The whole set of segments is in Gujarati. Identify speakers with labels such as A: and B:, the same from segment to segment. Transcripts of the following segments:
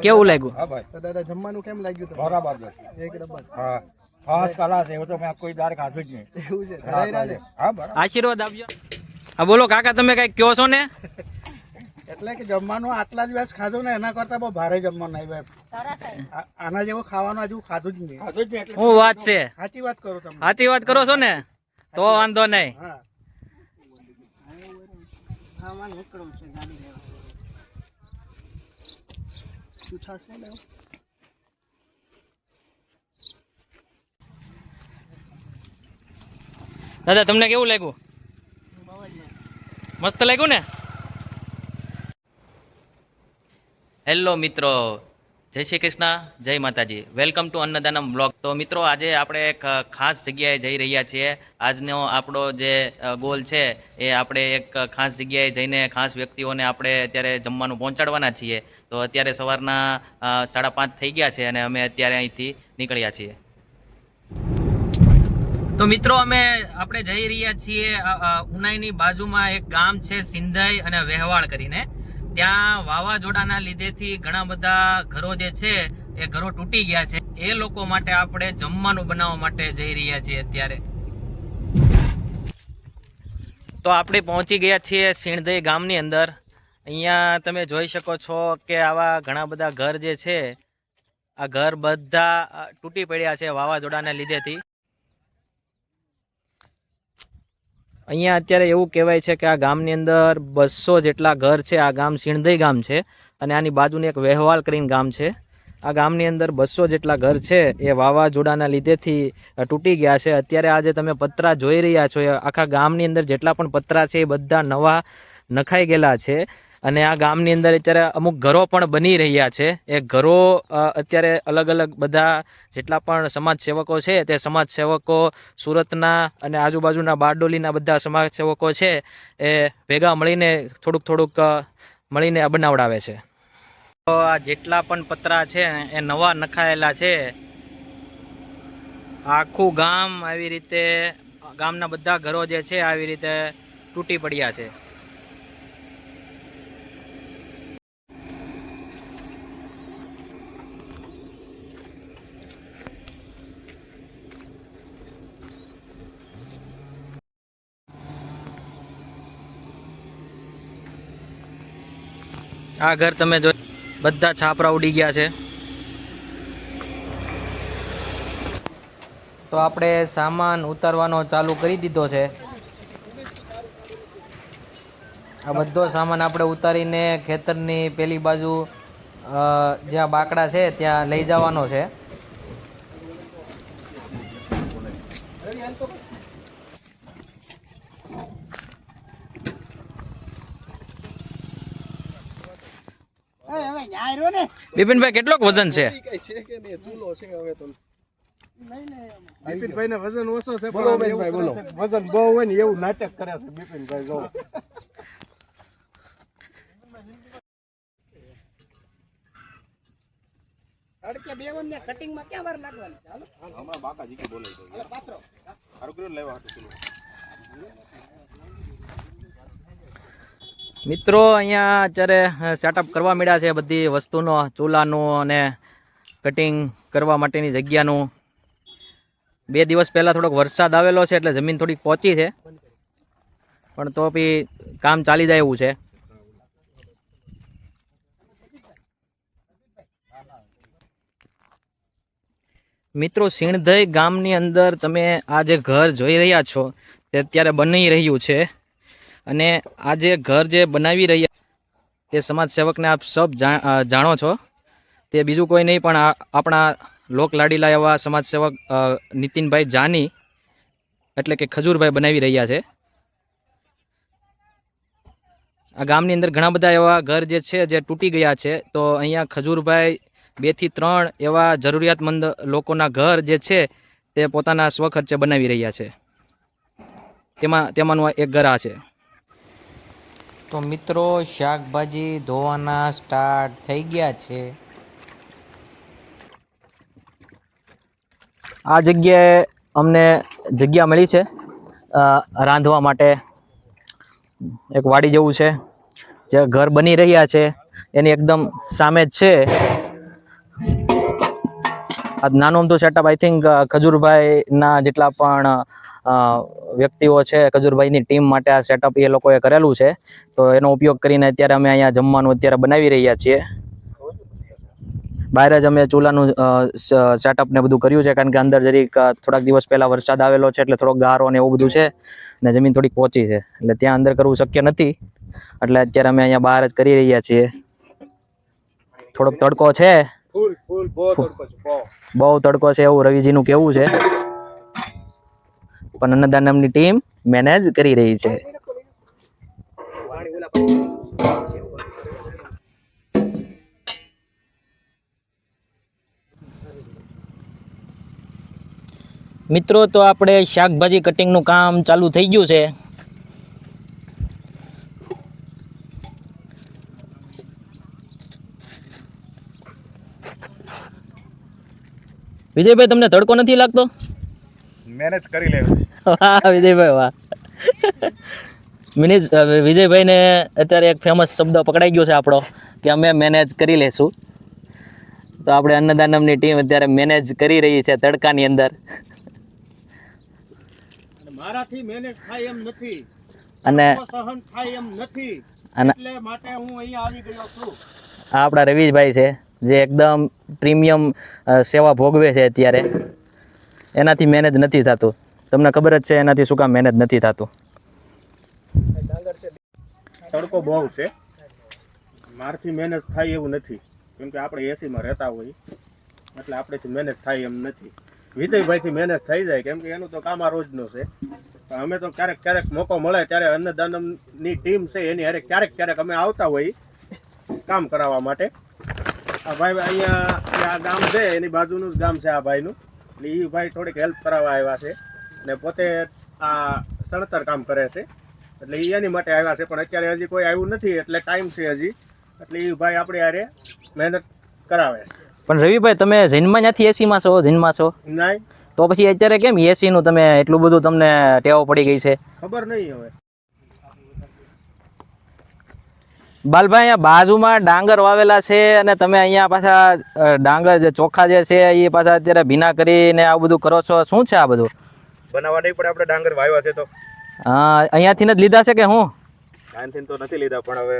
A: કેવું લાગ્યું?
B: હા ભાઈ.
C: તો દાદા જમવાનું કેમ લાગ્યું તમને?
B: બરાબર છે.
C: એક નંબર.
B: હા ખાસ કલા છે, એવું તો મેં કોઈ દાર ખાધું જ નહીં.
C: એવું છે ધરાયરા ને?
B: હા બરાબર.
A: આશીર્વાદ આપજો. હા બોલો કાકા, તમે કઈ કહો છો ને?
D: એટલે કે જમવાનું આટલા દિવસ ખાધું ને એના કરતા બહુ ભારે જમવાનું આવ્યું આના જેવું ખાવાનું હજુ ખાધું જ નહીં.
B: ખાધું જ નહીં એટલે
A: શું વાત છે?
D: સાચી વાત કરું તમને.
A: સાચી વાત કરો છો ને? તો વાંધો નહીં.
D: હા
C: તું છાસ માં લેવો?
A: દાદા તમને કેવું લાગ્યું? મસ્ત લાગ્યું ને? હેલો મિત્રો, જય શ્રી કૃષ્ણ, જય માતાજી. Welcome to Annadanam blog. તો મિત્રો આજે આપણે એક ખાસ જગ્યાએ જઈ રહ્યા છીએ. આજનો આપણો જે ગોલ છે એ આપણે એક ખાસ જગ્યાએ જઈને ખાસ વ્યક્તિઓને આપણે અત્યારે જમવાનું પહોંચાડવાના છીએ. તો અત્યારે સવારના 5:30 થઈ ગયા છે અને અમે અત્યારે અહીંથી નીકળ્યા છીએ. તો મિત્રો આપણે જઈ રહ્યા છીએ ઉનાઈની બાજુમાં એક ગામ છે સિંધાઈ અને વેહવાળ કરીને. ત્યાં વાવાઝોડાના લીધેથી ઘણા બધા ઘરો જે છે એ ઘરો તૂટી ગયા છે. એ લોકો માટે આપણે જમવાનું બનાવવા માટે જઈ રહ્યા છીએ અત્યારે. તો આપણે પહોંચી ગયા છીએ સિંધઈ ગામની અંદર. અહીંયા તમે જોઈ શકો છો કે આવા ઘણા બધા ઘર જે છે, આ ઘર બધા તૂટી પડ્યા છે વાવાઝોડાના લીધેથી. અહીંયા અત્યારે એવું કહેવાય છે કે આ ગામની અંદર 200 જેટલા ઘર છે. આ ગામ સિંધઈ ગામ છે અને આની બાજુનું એક વેહવાળ કરીને ગામ છે. આ ગામની અંદર 200 જેટલા ઘર છે એ વાવાઝોડાના લીધેથી તૂટી ગયા છે. અત્યારે આજે તમે પતરા જોઈ રહ્યા છો, આખા ગામની અંદર જેટલા પણ પતરા છે એ બધા નવા નખાઈ ગયેલા છે. અને આ ગામની અંદર અત્યારે અમુક ઘરો પણ બની રહ્યા છે. એ ઘરો અત્યારે અલગ અલગ બધા જેટલા પણ સમાજ સેવકો છે તે સમાજ સેવકો સુરતના અને આજુબાજુના બારડોલીના બધા સમાજ સેવકો છે એ ભેગા મળીને થોડુંક મળીને બનાવડાવે છે. તો આ જેટલા પણ પતરા છે એ નવા નખાયેલા છે. આખું ગામ આવી રીતે, ગામના બધા ઘરો જે છે આવી રીતે તૂટી પડ્યા છે. આ ઘર તમે જો, બધા છાપરા ઉડી ગયા છે. તો આપણે સામાન ઉતારવાનો ચાલુ કરી દીધો છે. આ બધો સામાન આપણે ઉતારીને ખેતરની પેલી બાજુ જ્યાં બાકડા છે ત્યાં લઈ જવાનો છે. બિપિનભાઈ કેટલોક વજન છે?
C: ચૂલો છે હવે તો.
D: બિપિનભાઈ ને વજન ઓછો છે.
C: બોલો ઉમેશભાઈ, બોલો.
D: વજન બહુ હોય ને એવું નાટક કરે છે બિપિનભાઈ. જો
A: મિત્રો અહીંયા અત્યારે સેટઅપ કરવા મળ્યા છે બધી વસ્તુનો, ચૂલાનું અને કટિંગ કરવા માટેની જગ્યાનું. 2 દિવસ પહેલાં થોડોક વરસાદ આવેલો છે એટલે જમીન થોડીક પહોંચી છે, પણ તો બી કામ ચાલી જાય એવું છે. મિત્રો સિંધઈ ગામની અંદર તમે આ જે ઘર જોઈ રહ્યા છો તે અત્યારે બની રહ્યું છે. અને આ જે ઘર જે બનાવી રહ્યા તે સમાજ સેવકને આપ સબ જાણો છો. તે બીજું કોઈ નહીં પણ આપણા લોકલાડીલા એવા સમાજ સેવક નીતિનભાઈ જાની એટલે કે ખજૂરભાઈ બનાવી રહ્યા છે. આ ગામની અંદર ઘણા બધા એવા ઘર જે છે જે તૂટી ગયા છે. તો અહીંયા ખજૂરભાઈ 2 થી 3 એવા જરૂરિયાતમંદ લોકોના ઘર જે છે તે પોતાના સ્વખર્ચે બનાવી રહ્યા છે. તેમાંનું એક ઘર આ છે. તો મિત્રો શાકભાજી ધોવાના સ્ટાર્ટ થઈ ગયા છે. આ જગ્યાએ અમને જગ્યા મળી છે રાંધવા માટે. એક વાડી જેવું છે જે ઘર બની રહ્યા છે. એની એકદમ સામે જ છે આ નાનું અમથું સેટઅપ. આઈ થિંક ખજૂરભાઈના જેટલા પણ વ્યક્તિઓ છે, ખજૂરભાઈની ટીમ માટે આ સેટઅપ એ લોકોએ કરેલું છે. તો એનો ઉપયોગ કરીને અત્યારે અમે અહીંયા જમવાનું અત્યારે બનાવી રહ્યા છીએ. બહાર જ અમે ચૂલાનું સેટઅપ ને બધું કર્યું છે, કારણ કે અંદર જરીક થોડાક દિવસ પહેલા વરસાદ આવેલો છે, એટલે થોડોક ગારો ને એવું બધું છે, ને જમીન થોડીક પોચી છે, એટલે ત્યાં અંદર કરવું શક્ય નથી. એટલે અત્યારે અમે અહીંયા બહાર જ કરી રહ્યા છીએ. થોડોક તડકો છે, બહુ તડકો છે એવું રવિજીનું કેવું છે, પણ અન્નદાન નામની ટીમ મેનેજ કરી રહી છે. મિત્રો, તો આપણે શાકભાજી કટિંગનું કામ ચાલુ થઈ ગયું છે. વિજયભાઈ, તમને તડકો નથી લાગતો?
B: મેનેજ કરી લે.
A: વાહ વિજયભાઈ, વાહ. વિજયભાઈને અત્યારે એક ફેમસ શબ્દ પકડાઈ ગયો છે આપણો, કે અમે મેનેજ કરી લેશું. તો આપણે અન્નદાન નામની ટીમ અત્યારે મેનેજ કરી રહી છે તડકાની અંદર.
D: મારાથી મેનેજ થાય એમ નથી,
A: અને
D: સહન થાય એમ નથી,
A: અને
D: એટલે માટે હું અહીંયા આવી ગયો છું.
A: આ આપણા રવિશભાઈ છે, જે એકદમ પ્રીમિયમ સેવા ભોગવે છે અત્યારે. એનાથી મેનેજ નથી થતું. તમને ખબર જ છે એનાથી શું કામ મેનેજ નથી થતું.
B: તડકો બહુ છે, મારથી મેનેજ થાય એવું નથી, કેમ કે આપણે એસીમાં રહેતા હોઈએ એટલે આપણેથી મેનેજ થાય એમ નથી. વિજયભાઈથી મેનેજ થઈ જાય, કેમ કે એનું તો કામ આ રોજનું છે. અમે તો ક્યારેક ક્યારેક મોકો મળે ત્યારે અન્નદાનમની ટીમ છે એની હારે ક્યારેક ક્યારેક અમે આવતા હોઈએ કામ કરાવવા માટે. આ ભાઈ અહીંયા આ ગામ છે, એની બાજુનું જ ગામ છે આ ભાઈનું, એટલે એ ભાઈ થોડીક હેલ્પ કરાવવા આવ્યા છે, ને પોતે આ સણતર કામ કરે છે, એટલે એ એની માટે આવ્યા છે. પણ અત્યારે હજી કોઈ આવ્યું નથી, એટલે ટાઈમ છે હજી, એટલે એ ભાઈ આપણે હારે મહેનત કરાવે.
A: પણ રવિભાઈ, તમે જૈનમાં ત્યાંથી એસીમાં છો? જૈનમાં છો
B: નાઈ
A: તો પછી અત્યારે કેમ એસીનું તમે એટલું બધું તમને ટેવ પડી ગઈ છે?
B: ખબર નહીં હવે.
A: બાલભાઈ, અહીંયા બાજુમાં ડાંગર વાવેલા છે, અને તમે અહીંયા પાછા ડાંગર જે ચોખા જે છે એ પાછા અત્યારે ભીના કરીને આવું બધું કરો છો. શું છે આ બધું?
B: બનાવવા નહીં પડે, આપણે ડાંગર વાવ્યા છે તો.
A: હા, અહીંયાથી જ લીધા છે કે હું?
B: આનથી તો નથી લીધા, પણ હવે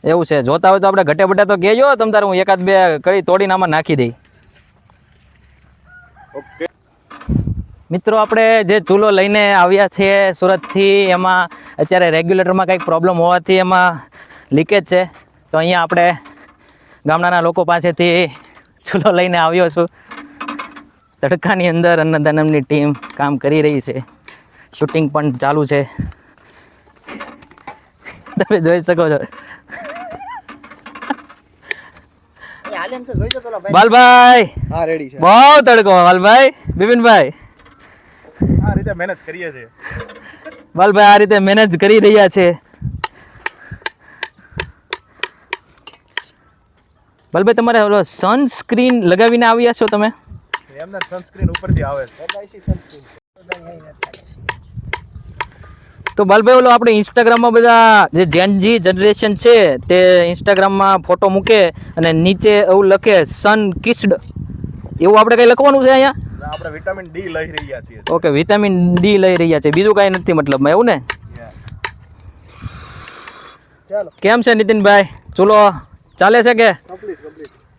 A: એવું છે. જોતા હોય તો આપણે ઘટે બટે તો કહેજો, તમ તારે હું એકાદ બે કડી તોડીને આમાં નાખી દઈ.
B: ઓકે
A: મિત્રો, આપણે જે ચૂલો લઈને આવ્યા છીએ સુરતથી, એમાં અત્યારે રેગ્યુલેટરમાં કંઈક પ્રોબ્લેમ હોવાથી એમાં લીકેજ છે. તો અહીંયા આપણે ગામડાના લોકો પાસેથી ચૂલો લઈને આવ્યો છું. તડકાની અંદર અન્નદાનમની ટીમ કામ કરી રહી છે, શૂટિંગ પણ ચાલુ છે, તમે જોઈ શકો છો. બાલભાઈ,
C: હા રેડી છે.
A: બહુ તડકો. બાલભાઈ, બિપિનભાઈ,
B: આ રીતે મહેનત કરીએ છીએ.
A: બાલભાઈ આ રીતે મેનેજ કરી રહ્યા છે. બાલભાઈ, તમારે ઓલો સનસ્ક્રીન લગાવીને આવ્યા છો તમે?
B: એમને સનસ્ક્રીન ઉપરથી આવે છે.
A: તો બાલભાઈ, ઓલો આપણે ઇન્સ્ટાગ્રામમાં બધા જે જેનજી જનરેશન છે તે ઇન્સ્ટાગ્રામમાં ફોટો મૂકે અને નીચે એવું લખે સન કિસ્ડ, એવું આપણે કંઈ લખવાનું છે અહીંયા?
B: આપણે વિટામિન ડી લઈ રહ્યા છીએ.
A: ઓકે, વિટામિન ડી લઈ રહ્યા છે, બીજું કાંઈ નથી મતલબમાં, એવું ને?
C: ચાલો
A: કેમ છે નીતિનભાઈ, ચૂલો ચાલે છે કે?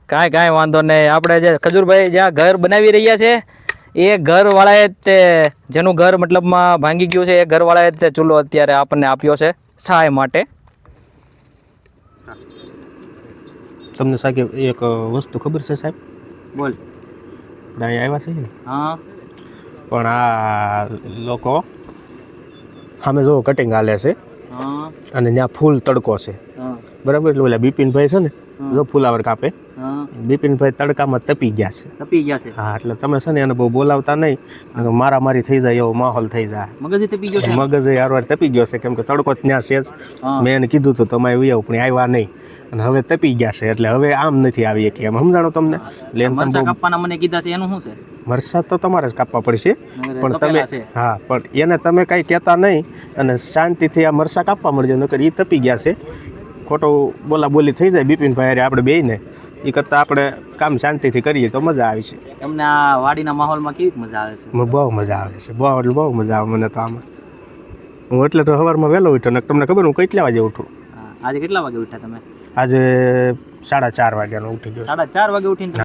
A: કાંઈ વાંધો નહીં. આપણે જે ખજૂરભાઈ જ્યાં ઘર બનાવી રહ્યા છે એ ઘરવાળાએ તે, જેનું ઘર મતલબમાં ભાંગી ગયું છે, એ ઘરવાળાએ તે ચૂલો અત્યારે આપણને આપ્યો છે સહાય માટે.
B: તમને સાહેબ એક વસ્તુ ખબર છે સાહેબ?
A: બોલ.
B: આપણે અહીંયા આવ્યા છીએ ને,
A: હા,
B: પણ આ લોકો સામે જો કટિંગ હાલે છે
A: હા,
B: અને ત્યાં ફૂલ તડકો છે,
A: હા,
B: બરાબર? એટલે ઓલા બિપિનભાઈ છે ને, જો ફુલાવર કાપે,
A: હા,
B: બિપિનભાઈ તડકામાં તપી ગયા છે.
A: તપી ગયા છે.
B: હા, એટલે તમે છે ને એને બહુ બોલાવતા નહીં, મારામારી થઈ જાય એવો માહોલ થઈ જાય.
A: મગજ તપી ગયો છે.
B: મગજ હારવાર તપી ગયો છે, કેમ કે તડકો જ ત્યાં છે જ.
A: હા.
B: મેં એને કીધું હતું તમે આવી આવો, પણ આવ્યા નહીં, અને હવે તપી ગયા છે, એટલે હવે આમ નથી આવી કે એમ, સમજાણો તમને? એટલે એમ
A: મરચાં કાપવાના મને કીધા છે, એનું શું છે?
B: મરચાં તો તમારે જ કાપવા પડશે, પણ તમે
A: તપેલા છે.
B: હા, પણ એને તમે કાંઈ કહેતા નહીં અને શાંતિથી આ મરચાં કાપવા મળજો, નકર એ તપી ગયા છે. ખોટું બોલી થઈ જાય બિપિનભાઈ હારે આપણે બેયને એ કરતાં આપણે કામ શાંતિથી કરીએ તો મજા આવે છે.
A: તમને આ વાડીના માહોલમાં કેવી મજા આવે છે?
B: બહુ મજા આવે છે, બહુ એટલે બહુ મજા આવે મને તો આમાં. હું એટલે તો સવારમાં વહેલો ઉઠ્યો ને તમને ખબર હું કેટલા વાગે ઉઠું?
A: આજે કેટલા વાગે ઉઠ્યા તમે?
B: આજે 4:30 વાગ્યાનો ઉઠી ગયો.
A: 4:30 વાગે ઉઠીને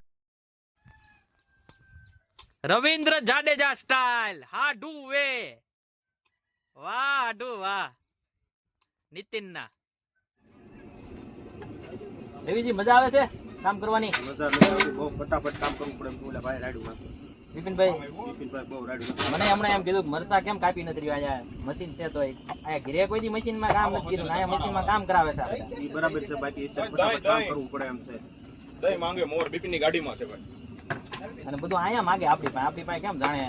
A: રવિન્દ્ર જાડેજા સ્ટાઇલ હાડુ વે. વાહ હાડુ વાહ. નીતિનના રવિજી મજા આવે છે કામ કરવાની?
B: મજા બહુ ફટાફટ કામ કરવું પડે બોલે ભાઈ રાડુમાં.
A: બિપિનભાઈ
B: બહુ રાડું.
A: મને હમણાં એમ કીધું કે મરસા કેમ કાપી નથી રહ્યો? અહીંયા મશીન છે તો અહીંયા ઘરે કોઈ દી મશીનમાં કામ નથી કર્યું, અહીંયા મશીનમાં કામ કરાવે છે આપણે.
B: એ બરાબર છે, બાકી ફટાફટ કામ કરવું પડે એમ છે.
E: દહીં માંગે મોર બિપિનની ગાડીમાં છે ભાઈ.
A: અને બધું અહીંયા માગે આપણી પાસે કેમ જાણે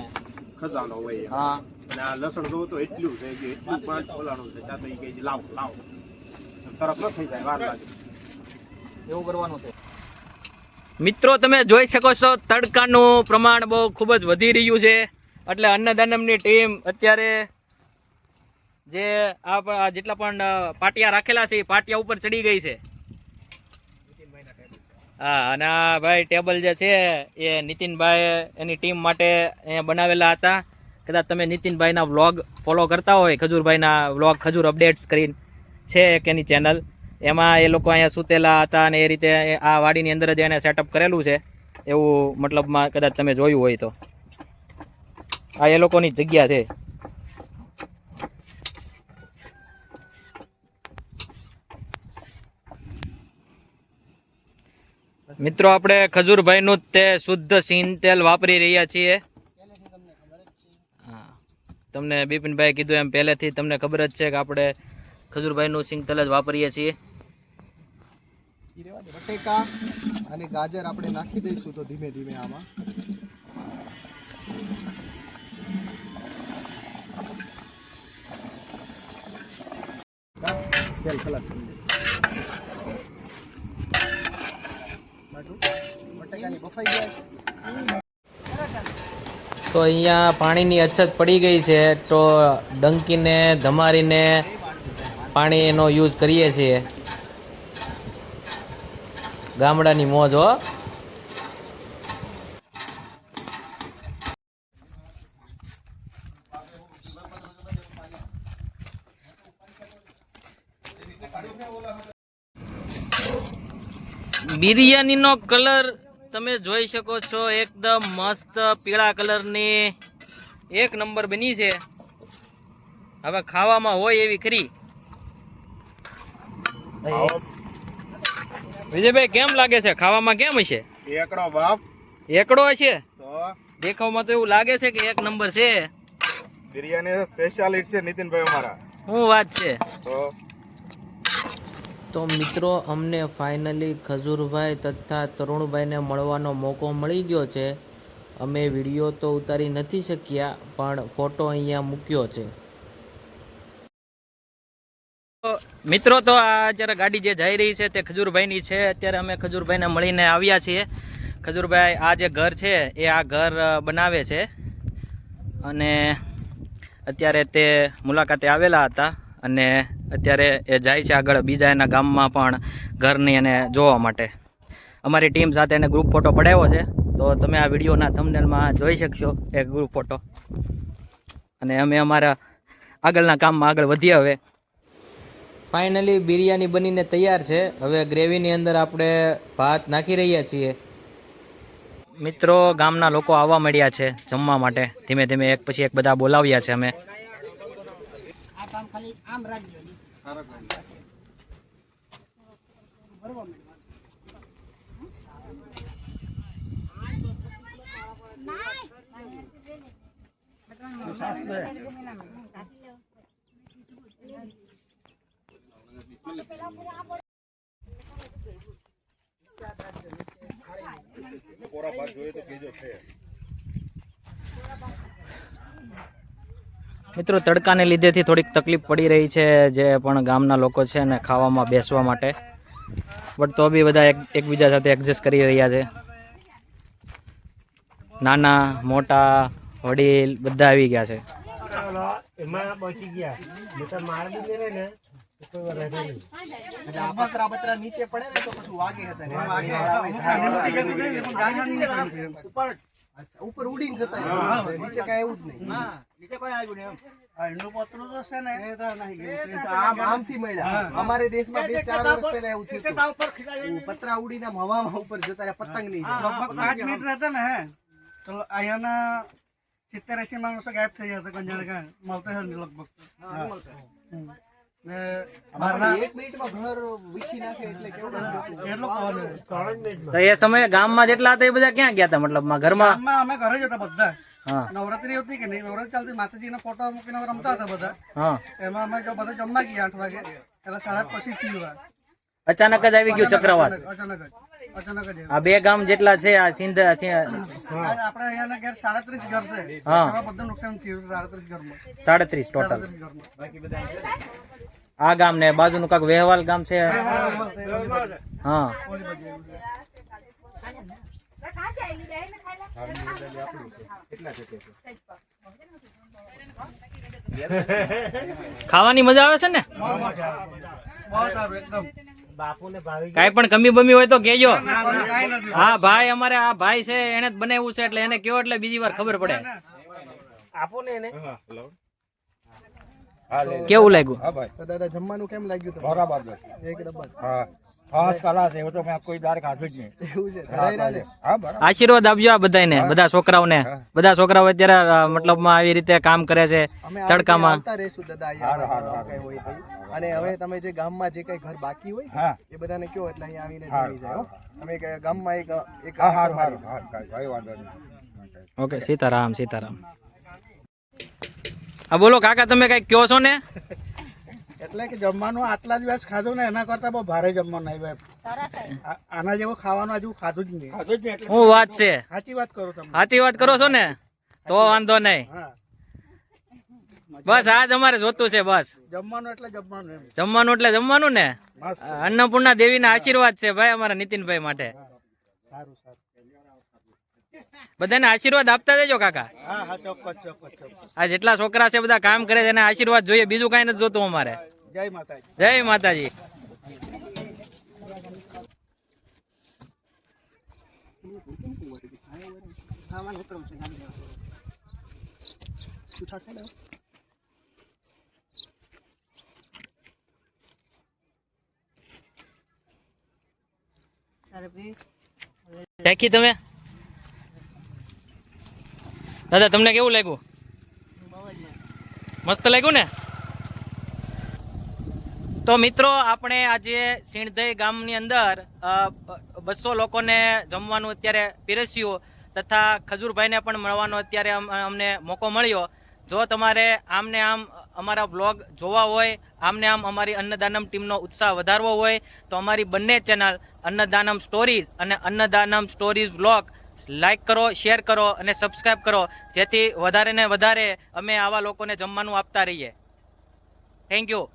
B: ખજાનો હોય એમ.
A: હા
B: અને આ લસણ જોવું તો એટલું છે કે એટલું પાંચ ઓલાનું છે ત્યાં તો એ કહે છે લાવ લાવ તરફ ન થઈ જાય વાર લાગે
A: એવું કરવાનું છે. મિત્રો તમે જોઈ શકો છો તડકાનું પ્રમાણ બહુ ખૂબ જ વધી રહ્યું છે, એટલે અન્નદાનમની ટીમ અત્યારે જે આ જેટલા પણ પાટિયા રાખેલા છે એ પાટિયા ઉપર ચડી ગઈ છે. હા, અને આ ભાઈ ટેબલ જે છે એ નીતિનભાઈ એની ટીમ માટે અહીંયા બનાવેલા હતા. કદાચ તમે નીતિનભાઈના વ્લોગ ફોલો કરતા હોય, ખજૂરભાઈના વ્લોગ ખજૂર અપડેટ્સ કરીને છે એક એની ચેનલ, એમાં એ લોકો અહીંયા સૂતેલા હતા અને એ રીતે આ વાડીની અંદર જ એને સેટઅપ કરેલું છે એવું મતલબમાં કદાચ તમે જોયું હોય તો. આ એ લોકોની જગ્યા છે. મિત્રો આપણે ખજૂરભાઈનું તે શુદ્ધ સિંગ તેલ વાપરી રહ્યા છીએ. હા, તમને બિપિનભાઈ કીધું એમ પહેલેથી તમને ખબર જ છે કે આપણે ખજૂરભાઈનું સિંગ તેલ જ વાપરીએ છીએ.
C: બટેકા અને ગાજર આપણે નાખી દઈશું તો ધીમે ધીમે આમાં. સેલ ખલાસ કરી દે. બટેકાની બફાઈ જાય.
A: તો અહીંયા પાણીની અછત પડી ગઈ છે તો ડંકીને ધમારીને પાણીનો યુઝ કરીએ છીએ. ગામડાની મોજ હો. બિરયાનીનો કલર તમે જોઈ શકો છો, એકદમ મસ્ત પીળા કલરની એક નંબર બની છે. હવે ખાવામાં હોય એવી ખરી. વિજયભાઈ કેમ લાગે છે? ખાવામાં કેમ હશે?
E: એકડો બાપ
A: એકડો હશે?
E: તો
A: દેખાવમાં તો એવું લાગે છે કે એક નંબર છે.
E: બિરયાની સ્પેશિયાલિટી છે નીતિનભાઈ અમારા.
A: શું વાત છે?
E: તો
A: મિત્રો અમને ફાઇનલી ખજૂરભાઈ તથા તરુણભાઈને મળવાનો મોકો મળી ગયો છે. અમે વિડીયો તો ઉતારી નથી શક્યા પણ ફોટો અહીંયા મૂક્યો છે. મિત્રો તો આ અત્યારે ગાડી જે જઈ રહી છે તે ખજૂરભાઈની છે. અત્યારે અમે ખજૂરભાઈને મળીને આવ્યા છીએ. ખજૂરભાઈ આ જે ઘર છે એ આ ઘર બનાવે છે અને અત્યારે તે મુલાકાતે આવેલા હતા અને અત્યારે એ જાય છે આગળ બીજા એના ગામમાં પણ ઘરની એને જોવા માટે. અમારી ટીમ સાથે એને ગ્રુપ ફોટો પડાવ્યો છે તો તમે આ વિડીયોના થંબનેલમાં જોઈ શકશો એક ગ્રુપ ફોટો. અને અમે અમારા આગળના કામમાં આગળ વધીએ. હવે ફાઇનલી બિરયાની બનીને તૈયાર છે. હવે ગ્રેવીની અંદર આપણે ભાત નાખી રહ્યા છીએ. મિત્રો ગામના લોકો આવવા મળ્યા છે જમવા માટે. ધીમે ધીમે એક પછી એક બધા બોલાવ્યા છે અમે.
E: કોરા ભાત જોઈએ તો કીજો છે.
A: મિત્રો તડકાને લીધેથી થોડીક તકલીફ પડી રહી છે જે પણ ગામના લોકો છે ને ખાવામાં બેસવા માટે, બટ તો બી બધા એકબીજા સાથે એડજસ્ટ કરી રહ્યા છે. નાના મોટા વડીલ બધા આવી ગયા છે.
B: એમાં બચી ગયા
C: એટલે આ પતરા નીચે પડે ને તો પછી વાગે હતા ને.
D: વાગે અમુક નાની મોટી જતું નહીં, પણ ગાય નહીં નીકળતી.
C: ઉપર ઉડીને જતા રહ્યા. નીચે કાંઈ એવું જ નહીં.
D: નીચે કોઈ આવ્યું નહીં એમ. આ ઈંડું પોતરું તો છે ને એ તો નહીં ગયું.
C: આમથી મળ્યા. અમારે દેશમાં 2-4 વર્ષ પહેલા એવું થયું
D: કે તા ઉપર ખીલાઈ
C: હતું. પતરા ઉડીને આમ હવામાં ઉપર જતા રહ્યા, પતંગ નહીં જાય.
D: લગભગ 5 મિનિટ રહેતા ને હે તો અહીંયાના 70-80 માણસો ગાયબ થઈ જતા કંજાણે કાંઈ મળતા હે ને લગભગ. ને
C: અમારે 1 મિનિટમાં ઘર વીખી નાખે એટલે કેવું
D: એટલો પવન હોય.
A: તો એ સમયે ગામમાં જેટલા હતા એ બધા ક્યાં ગયા હતા મતલબ ઘરમાં?
D: ગામમાં અમે ઘરે જ હતા બધા.
A: હા
D: નવરાત્રી હતી કે નહીં, નવરાત્રી ચાલતી, માતાજીના ફોટો મૂકીને અમે રમતા હતા બધા.
A: હા
D: એમાં અમે જો બધા જમવા ગયા 8 વાગે એટલે 8:30 પછી થયું.
A: અચાનક જ આવી ગયું ચક્રવાત.
D: અચાનક જ
A: આ બે ગામ જેટલા છે આ સિંધ છે
D: આપણે અહીંયાના ઘેર 37 ઘર છે.
A: હા.
D: એમાં બધું નુકસાન થયું છે 37 ઘરમાં.
A: 37 ટોટલ
D: 37 ઘરમાં.
A: આ ગામ ને બાજુનું કાંક વેહવાલ ગામ છે. હા
D: ઓલી બાજુ એવું છે.
A: ખાવાની મજા આવે છે ને?
D: બહુ સારું એકદમ.
A: કાંઈ પણ કમી બમી હોય તો કહેજો.
D: કાંઈ નથી.
A: હા ભાઈ અમારે આ ભાઈ છે એને જ બનાવ્યું છે એટલે એને કયો એટલે બીજી વાર ખબર પડે. કેવું લાગ્યું?
C: તો દાદા જમવાનું કેમ લાગ્યું તમને?
F: બરાબર છે.
C: એક નંબર.
F: હા ખાસ કલા છે એવું તો મેં કોઈ દાર ખાધું જ નહીં.
C: એવું છે ધરાયરા ને?
F: હા બરાબર.
A: આશીર્વાદ આપજો આ બધાને, બધા છોકરાઓને. બધા છોકરાઓ અત્યારે મતલબમાં આવી રીતે કામ કરે છે
C: અમે
A: તડકામાં.
C: આવતા રહેશું દાદા અહીંયા કઈ હોય તો. અને હવે તમે જે ગામમાં જે કઈ ઘર બાકી હોય
F: હા
C: એ બધાને કયો એટલે અહીંયા આવીને જમી જાય હો. અમે ગામમાં એક
F: હા હારું હારું હા કઈ વાંધો નહીં.
A: ઓકે સીતારામ સીતારામ. હા બોલો કાકા તમે કઈ કયો છો ને?
D: એટલે કે જમવાનું આટલા દિવસ ખાધું ને એના કરતા બહુ ભારે જમવાનું આવ્યું એમ. આના જેવું ખાવાનું હજુ ખાધું જ નહીં.
F: ખાધું જ નહીં એટલે
A: શું વાત છે?
D: સાચી વાત કરું તમને.
A: સાચી વાત કરો છો ને તો વાંધો નહીં.
D: હા
A: બસ આજ અમારે જોતું છે બસ.
D: જમવાનું એટલે જમવાનું એમ.
A: જમવાનું એટલે જમવાનું ને.
D: મસ્ત.
A: અન્નપૂર્ણા દેવીના આશીર્વાદ છે ભાઈ અમારા નીતિનભાઈ માટે.
D: સારું સારું.
A: બધાને આશીર્વાદ આપતા જજો કાકા.
D: હા હા ચોક્કસ ચોક્કસ ચોક્કસ.
A: આ જેટલા છોકરા છે બધા કામ કરે છે એને આશીર્વાદ જોઈએ, બીજું કઈ નથી જોતું અમારે.
D: જય માતાજી.
A: જય માતાજી. ફેંકી તમે દાદા તમને કેવું લાગ્યું? મસ્ત લાગ્યું ને? તો મિત્રો આપણે આજે સિણધઈ ગામની અંદર 200 લોકોને જમવાનું અત્યારે પીરસ્યું તથા ખજૂરભાઈને પણ મળવાનો અત્યારે અમને મોકો મળ્યો. જો તમારે આમને આમ અમારા વ્લોગ જોવા હોય, આમને આમ અમારી અન્નદાનમ ટીમનો ઉત્સાહ વધારવો હોય તો અમારી બંને ચેનલ અન્નદાનમ સ્ટોરીઝ અને અન્નદાનમ સ્ટોરીઝ વ્લોગ લાઈક કરો, શેર કરો અને સબસ્ક્રાઈબ કરો, જેથી વધારે ને વધારે અમે આવા લોકોને જમવાનું આપતા રહીએ. Thank you.